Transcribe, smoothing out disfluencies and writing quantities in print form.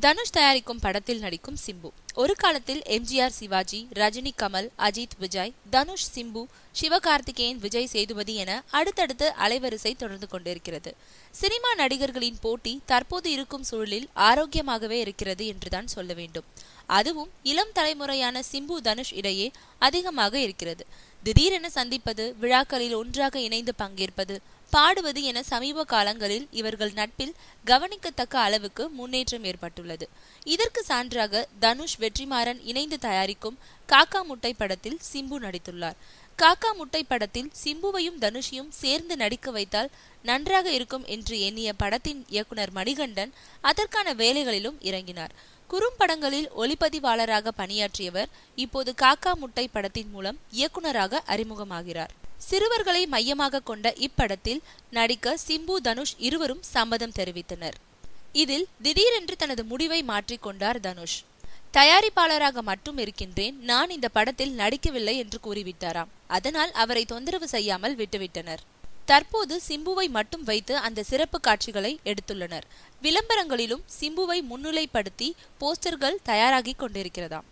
தனுஷ் தயாரிக்கும் படத்தில் நடிக்கும் சிம்பு. ஒரு காலத்தில் எம்ஜிஆர், சிவாஜி, ரஜினி, கமல், அஜித், விஜய், தனுஷ், சிம்பு, சிவகார்த்திகேயன், விஜய் சேதுபதி என அடுத்தடுத்து அலைவரிசை தொடர்ந்து கொண்டிருக்கிறது. சினிமா நடிகர்களின் போட்டி தற்போது இருக்கும் சூழலில் ஆரோக்கியமாகவே இருக்கிறது என்றுதான் சொல்ல வேண்டும். அதுவும் இளம் தலைமுறையான சிம்பு, தனுஷ் இடையே அதிகமாக இருக்கிறது. திடீரென சந்திப்பது, விழாக்களில் ஒன்றாக இணைந்து பங்கேற்பது, பாடுவது என சமீப காலங்களில் இவர்கள் நட்பில் கவனிக்கத்தக்க அளவுக்கு முன்னேற்றம் ஏற்பட்டுள்ளது. இதற்கு சான்றாக தனுஷ், வெற்றிமாறன் இணைந்து தயாரிக்கும் காக்கா முட்டை படத்தில் சிம்பு நடித்துள்ளார். காக்கா முட்டை படத்தில் சிம்புவையும் தனுஷையும் சேர்ந்து நடிக்க வைத்தால் நன்றாக இருக்கும் என்று எண்ணிய படத்தின் இயக்குனர் மணிகண்டன் அதற்கான வேலைகளிலும் இறங்கினார். குறும்படங்களில் ஒளிப்பதிவாளராக பணியாற்றியவர் இப்போது காக்கா முட்டை படத்தின் மூலம் இயக்குனராக அறிமுகமாகிறார். சிறுவர்களை மையமாக கொண்ட இப்படத்தில் நடிக்க சிம்பு, தனுஷ் இருவரும் சம்மதம் தெரிவித்தனர். இதில் திடீரென்று தனது முடிவை மாற்றிக்கொண்டார் தனுஷ். தயாரிப்பாளராக மட்டும் இருக்கின்றேன், நான் இந்த படத்தில் நடிக்கவில்லை என்று கூறிவிட்டாராம். அதனால் அவரை தொந்தரவு செய்யாமல் விட்டுவிட்டனர். தற்போது சிம்புவை மட்டும் வைத்து அந்த சிறப்பு காட்சிகளை எடுத்துள்ளனர். விளம்பரங்களிலும் சிம்புவை முன்னிலைப்படுத்தி போஸ்டர்கள் தயாராகி கொண்டிருக்கிறதாம்.